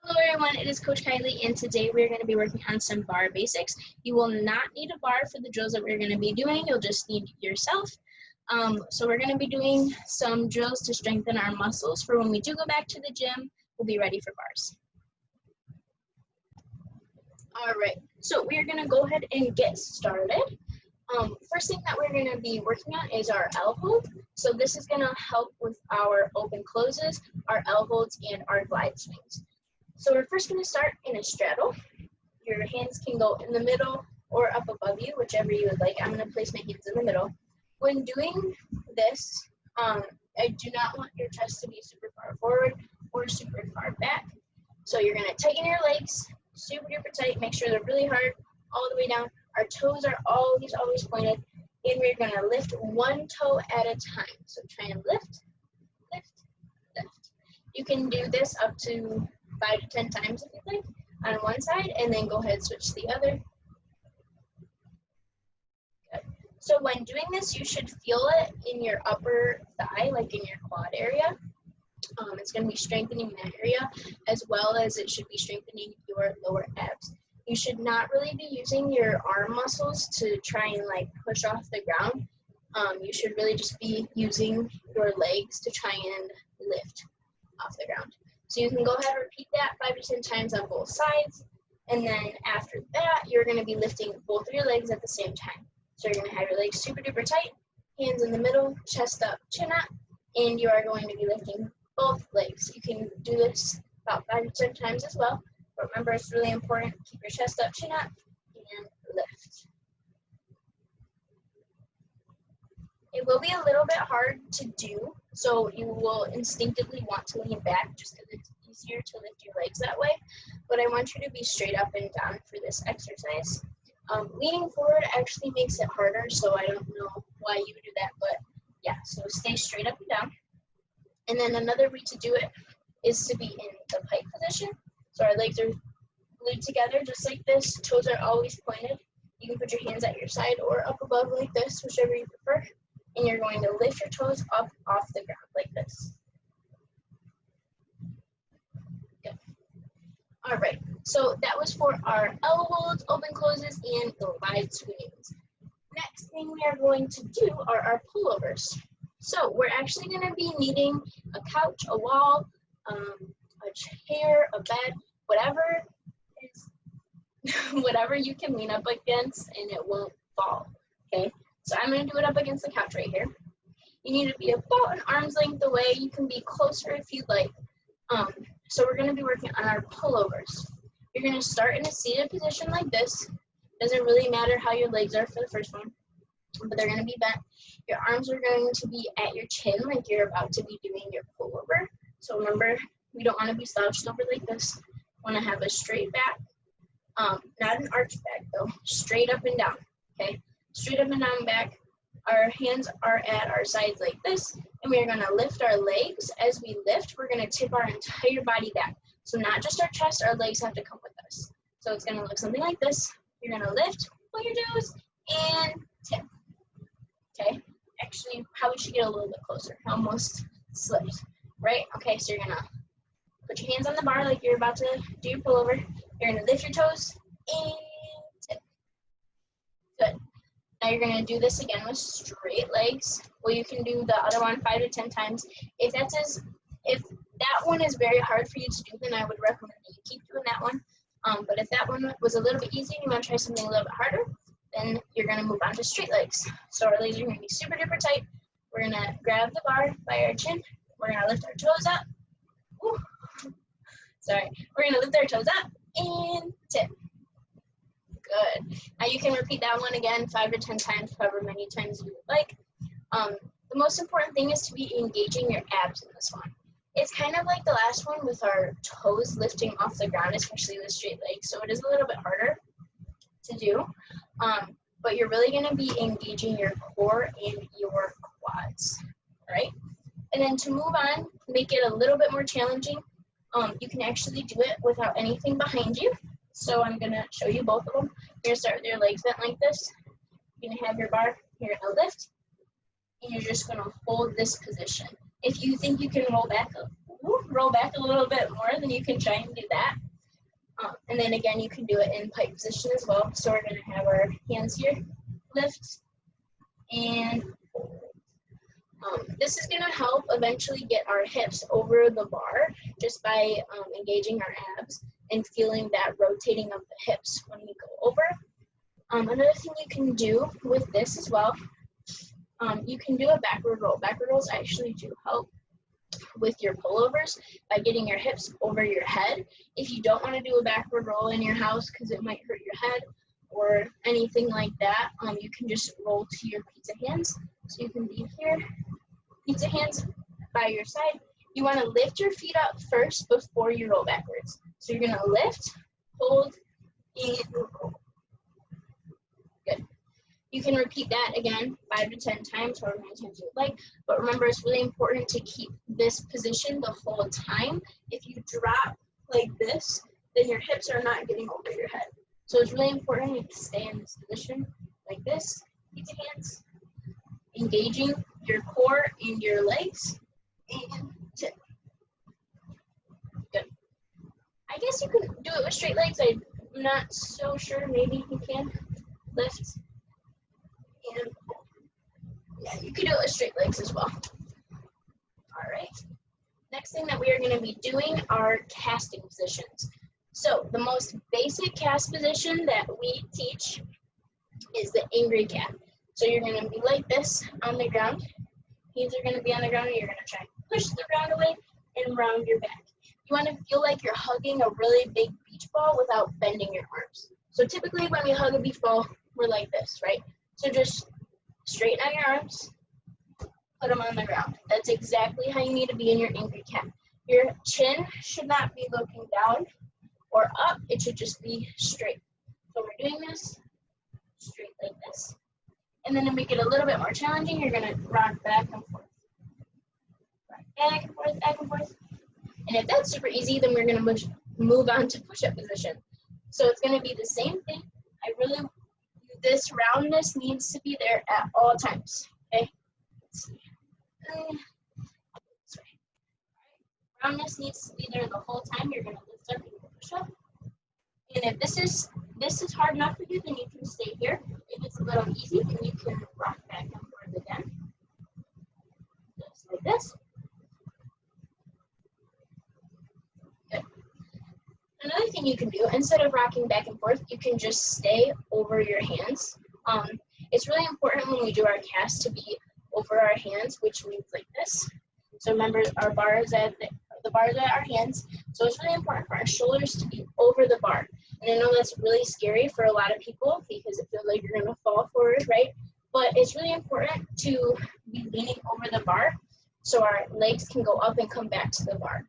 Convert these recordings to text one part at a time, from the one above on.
Hello everyone, it is Coach Kylie, and today we're going to be working on some bar basics. You will not need a bar for the drills that we're going to be doing, you'll just need yourself. So we're going to be doing some drills to strengthen our muscles for when we do go back to the gym, we'll be ready for bars. All right, so we're going to go ahead and get started. First thing that we're going to be working on is our L hold. So this is going to help with our open closes, our L holds, and our glide swings. So we're first going to start in a straddle. Your hands can go in the middle or up above you, whichever you would like. I'm going to place my hands in the middle. When doing this, I do not want your chest to be super far forward or super far back. So you're going to tighten your legs super duper tight. Make sure they're really hard all the way down. Our toes are always pointed, and we're going to lift one toe at a time. So try and lift, lift, lift. You can do this up to 5 to 10 times if you'd like on one side, and then go ahead and switch to the other. Good. So when doing this, you should feel it in your upper thigh, like in your quad area. It's going to be strengthening that area, as well as it should be strengthening your lower abs. You should not really be using your arm muscles to try and like push off the ground. You should really just be using your legs to try and lift off the ground. So you can go ahead and repeat that 5 to 10 times on both sides. And then after that, you're going to be lifting both of your legs at the same time. So you're going to have your legs super duper tight, hands in the middle, chest up, chin up, and you are going to be lifting both legs. You can do this about 5 to 10 times as well. But remember, it's really important. Keep your chest up, chin up, and lift. It will be a little bit hard to do, so you will instinctively want to lean back just because it's easier to lift your legs that way. But I want you to be straight up and down for this exercise. Leaning forward actually makes it harder, so I don't know why you would do that, but yeah, so stay straight up and down. And then another way to do it is to be in the pike position. So our legs are glued together just like this. Toes are always pointed. You can put your hands at your side or up above like this, whichever you prefer. And you're going to lift your toes up off the ground like this. Good. All right, so that was for our L holds, open closes, and glide swings. Next thing we are going to do are our pullovers. So we're actually going to be needing a couch, a wall, a chair, a bed, whatever you can lean up against and it won't fall, okay? So I'm going to do it up against the couch right here. You need to be about an arm's length away. You can be closer if you'd like. So we're going to be working on our pullovers. You're going to start in a seated position like this. Doesn't really matter how your legs are for the first one, but they're going to be bent. Your arms are going to be at your chin like you're about to be doing your pullover. So remember, we don't want to be slouched over like this. We want to have a straight back, not an arched back though, straight up and down, okay? Straight up and down back. Our hands are at our sides like this, and we are going to lift our legs. As we lift, we're going to tip our entire body back. So not just our chest, our legs have to come with us. So it's going to look something like this. You're going to lift, pull your toes, and tip, okay? Actually, probably should get a little bit closer. Almost slipped, right? Okay, so you're going to put your hands on the bar like you're about to do your pullover. You're going to lift your toes and tip. Good. Now you're going to do this again with straight legs. Well, you can do the other one 5 to 10 times. If that one is very hard for you to do, then I would recommend that you keep doing that one. But if that one was a little bit easy and you want to try something a little bit harder, then you're going to move on to straight legs. So our legs are going to be super duper tight. We're going to grab the bar by our chin. We're going to lift our toes up. Woo. Sorry. We're going to lift our toes up and tip. Good. Now you can repeat that one again 5 to 10 times, however many times you would like. The most important thing is to be engaging your abs in this one. It's kind of like the last one with our toes lifting off the ground, especially with straight legs. So it is a little bit harder to do, but you're really going to be engaging your core and your quads, right? And then to move on, make it a little bit more challenging, you can actually do it without anything behind you. So I'm going to show you both of them. You're going to start with your legs bent like this. You're going to have your bar, you're going to lift, and you're just going to hold this position. If you think you can roll back roll back a little bit more, then you can try and do that. And then again, you can do it in pike position as well. So we're gonna have our hands here, lift, and this is gonna help eventually get our hips over the bar just by engaging our abs and feeling that rotating of the hips when we go over. Another thing you can do with this as well, you can do a backward roll. Backward rolls actually do help with your pullovers by getting your hips over your head. If you don't want to do a backward roll in your house because it might hurt your head or anything like that, you can just roll to your pizza hands. So you can be here, pizza hands by your side. You want to lift your feet up first before you roll backwards. So you're going to lift, hold, and roll. Good. You can repeat that again 5 to 10 times, however many times you would like. But remember, it's really important to keep this position the whole time. If you drop like this, then your hips are not getting over your head. So it's really important to stay in this position like this, pizza hands, engaging your core and your legs, and tip. Good. I guess you can do it with straight legs. I'm not so sure. Maybe you can lift. And yeah, you can do it with straight legs as well. All right. Next thing that we are going to be doing are casting positions. So the most basic cast position that we teach is the angry cat. So you're going to be like this on the ground. Hands are going to be on the ground, and you're going to try and push the ground away and round your back. You want to feel like you're hugging a really big beach ball without bending your arms. So typically when we hug a beach ball, we're like this, right? So just straighten out your arms, put them on the ground. That's exactly how you need to be in your angry cat. Your chin should not be looking down or up. It should just be straight. So we're doing this straight like this. And then to make it a little bit more challenging, you're going to rock back and forth. Rock back and forth, back and forth. And if that's super easy, then we're going to move on to push-up position. So it's going to be the same thing. This roundness needs to be there at all times, okay? Let's see. Sorry. Roundness needs to be there the whole time. You're going to lift up and push up. And if this is hard enough for you, then you can stay here. If it's a little easy, then you can rock back and forth again. Just like this. Good. Another thing you can do, instead of rocking back and forth, you can just stay over your hands. It's really important when we do our cast to be over our hands, which means like this. So remember, our bar is at the bar is at our hands. So it's really important for our shoulders to be over the bar. And I know that's really scary for a lot of people because it feels like you're going to fall forward, right? But it's really important to be leaning over the bar so our legs can go up and come back to the bar.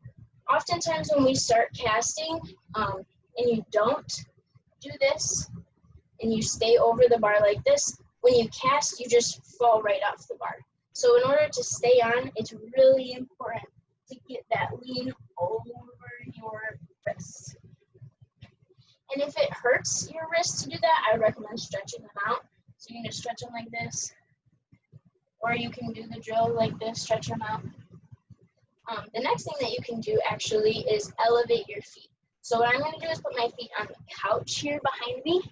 Oftentimes when we start casting and you don't do this and you stay over the bar like this, when you cast, you just fall right off the bar. So in order to stay on, it's really important to get that lean over your wrists. And if it hurts your wrists to do that, I recommend stretching them out. So you can just stretch them like this, or you can do the drill like this, stretch them out. The next thing that you can do actually is elevate your feet. So what I'm going to do is put my feet on the couch here behind me,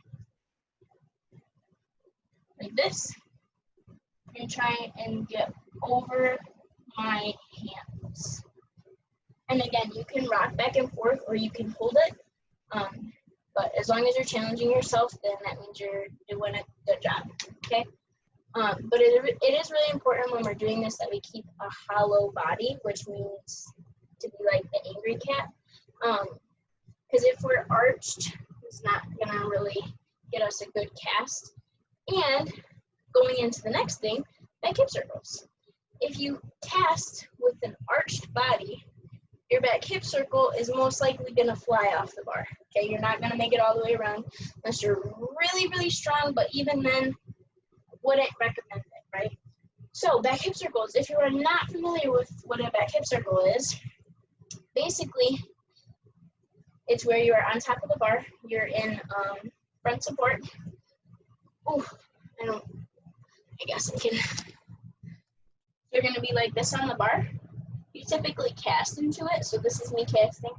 like this, and try and get over my hands. And again, you can rock back and forth or you can hold it. But as long as you're challenging yourself, then that means you're doing a good job, okay? But it is really important when we're doing this that we keep a hollow body, which means to be like the angry cat. Because if we're arched, it's not gonna really get us a good cast. And going into the next thing, back hip circles. If you cast with an arched body, your back hip circle is most likely gonna fly off the bar. Okay, you're not gonna make it all the way around unless you're really, really strong, but even then, wouldn't recommend it, right? So back hip circles, if you are not familiar with what a back hip circle is, basically, it's where you are on top of the bar, you're in front support. Ooh, I guess I can. You're gonna be like this on the bar. you typically cast into it. So this is me casting.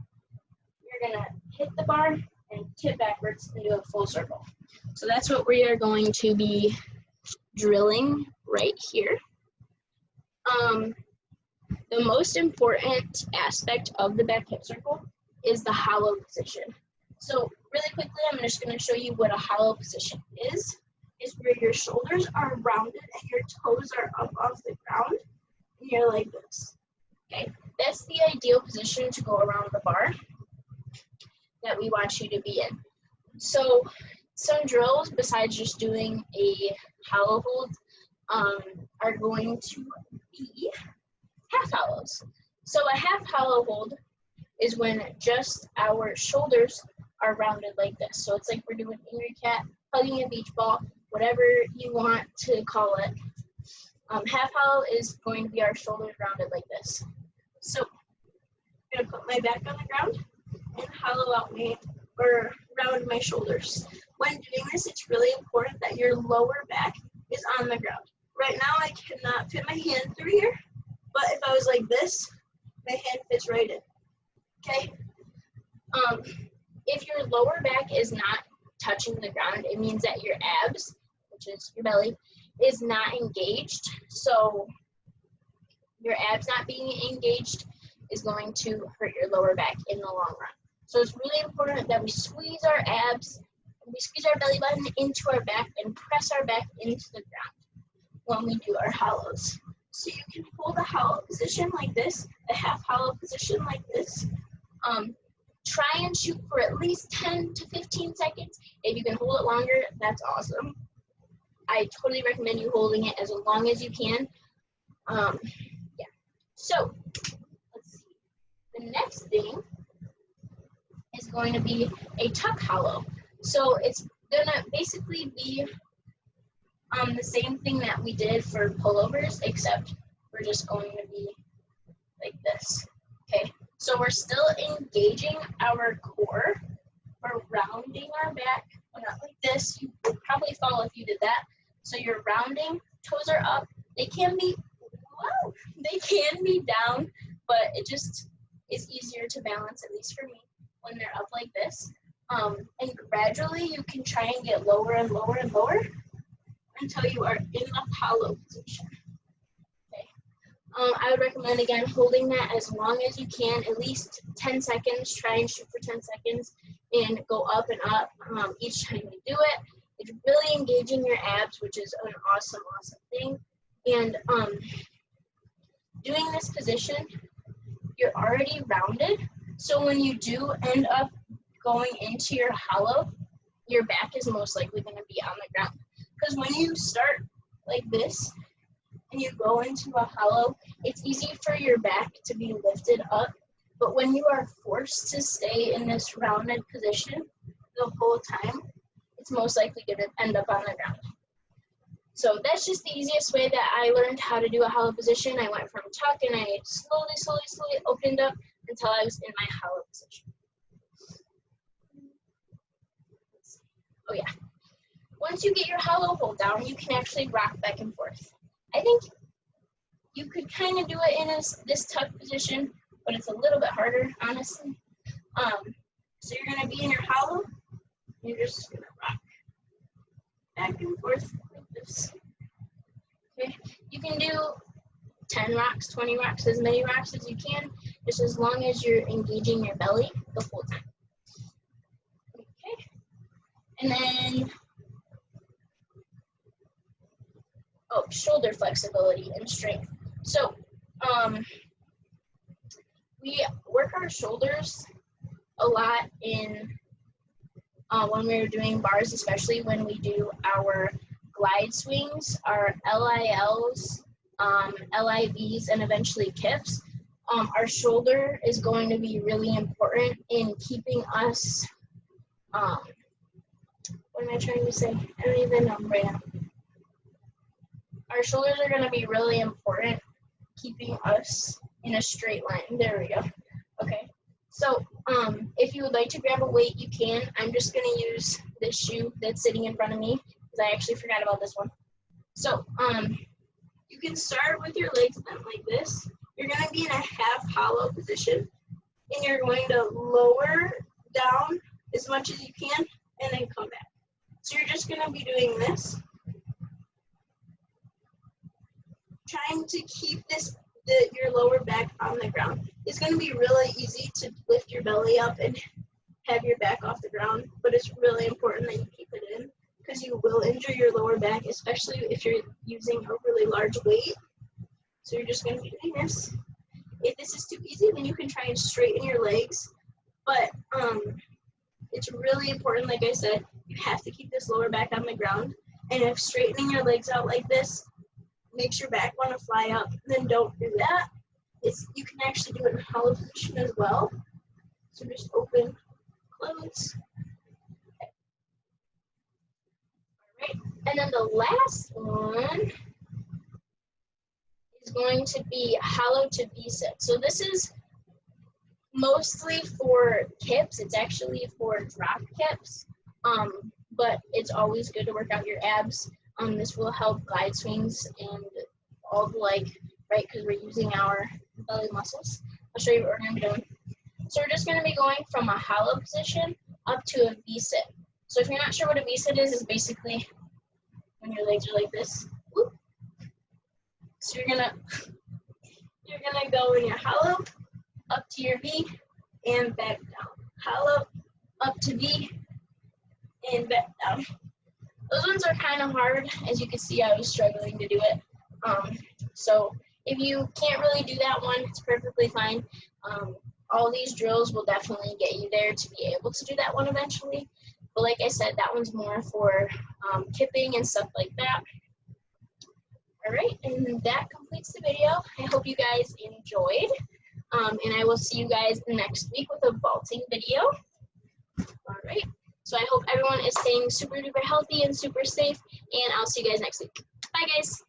You're gonna hit the bar and tip backwards and do a full circle. So that's what we are going to be drilling right here. The most important aspect of the back hip circle is the hollow position. So really quickly, I'm just going to show you what a hollow position is where your shoulders are rounded and your toes are up off the ground, and you're like this. Okay, that's the ideal position to go around the bar that we want you to be in. So some drills, besides just doing a hollow hold, are going to be half hollows. So a half hollow hold is when just our shoulders are rounded like this. So it's like we're doing angry cat, hugging a beach ball, whatever you want to call it. Half hollow is going to be our shoulders rounded like this. So I'm gonna put my back on the ground and hollow out or round my shoulders. When doing this, it's really important that your lower back is on the ground. Right now, I cannot fit my hand through here, but if I was like this, my hand fits right in, okay? If your lower back is not touching the ground, it means that your abs, which is your belly, is not engaged. So your abs not being engaged is going to hurt your lower back in the long run. So it's really important that we squeeze our abs, we squeeze our belly button into our back and press our back into the ground when we do our hollows. So you can hold a hollow position like this, a half hollow position like this. Try and shoot for at least 10 to 15 seconds. If you can hold it longer, that's awesome. I totally recommend you holding it as long as you can. Yeah. So let's see. The next thing is going to be a tuck hollow. So it's gonna basically be the same thing that we did for pullovers, except we're just going to be like this, okay? So we're still engaging our core, we're rounding our back, but not like this. You would probably fall if you did that. So you're rounding, toes are up. They can be, wow, they can be down, but it just is easier to balance, at least for me, when they're up like this. And gradually you can try and get lower and lower and lower until you are in the hollow position. Okay. I would recommend, again, holding that as long as you can, at least 10 seconds. Try and shoot for 10 seconds and go up and up each time you do it. It's really engaging your abs, which is an awesome, awesome thing. And doing this position, you're already rounded. So when you do end up going into your hollow, your back is most likely going to be on the ground. Because when you start like this and you go into a hollow, it's easy for your back to be lifted up. But when you are forced to stay in this rounded position the whole time, it's most likely going to end up on the ground. So that's just the easiest way that I learned how to do a hollow position. I went from tuck and I slowly opened up until I was in my hollow position. Oh yeah. Once you get your hollow hold down, you can actually rock back and forth. I think you could kind of do it in this tuck position, but it's a little bit harder, honestly. So you're going to be in your hollow. You're just going to rock back and forth like this. Okay. You can do 10 rocks, 20 rocks, as many rocks as you can, just as long as you're engaging your belly the whole time. Okay. And then, shoulder flexibility and strength. So, we work our shoulders a lot in when we're doing bars, especially when we do our glide swings, our LILs, LIVs, and eventually kips. Our shoulder is going to be really important in keeping us, what am I trying to say? I don't even know right now. Our shoulders are going to be really important keeping us in a straight line. There we go. Okay. So if you would like to grab a weight, you can. I'm just going to use this shoe that's sitting in front of me because I actually forgot about this one. So you can start with your legs bent like this. you're going to be in a half hollow position, and you're going to lower down as much as you can and then come back. So you're just going to be doing this, trying to keep your lower back on the ground. It's going to be really easy to lift your belly up and have your back off the ground, but it's really important that you keep it in because you will injure your lower back, especially if you're using a really large weight. So you're just going to be doing this. If this is too easy, then you can try and straighten your legs, but it's really important, like I said, you have to keep this lower back on the ground, and if straightening your legs out like this makes your back want to fly up, then don't do that. You can actually do it in hollow position as well. So just open, close. Okay. All right, and then the last one is going to be hollow to V-sit. So this is mostly for kips. It's actually for drop kips, but it's always good to work out your abs. This will help glide swings and all the right, because we're using our belly muscles. I'll show you what we're going to be doing. So we're just going to be going from a hollow position up to a V-sit. So if you're not sure what a V-sit is, it's basically when your legs are like this. Whoop. So you're gonna go in your hollow, up to your V, and back down. Hollow, up to V, and back down. Those ones are kind of hard. As you can see, I was struggling to do it. So if you can't really do that one, it's perfectly fine. All these drills will definitely get you there to be able to do that one eventually. But like I said, that one's more for kipping and stuff like that. All right, and that completes the video. I hope you guys enjoyed. And I will see you guys next week with a vaulting video. All right. So I hope everyone is staying super duper healthy and super safe, and I'll see you guys next week. Bye, guys.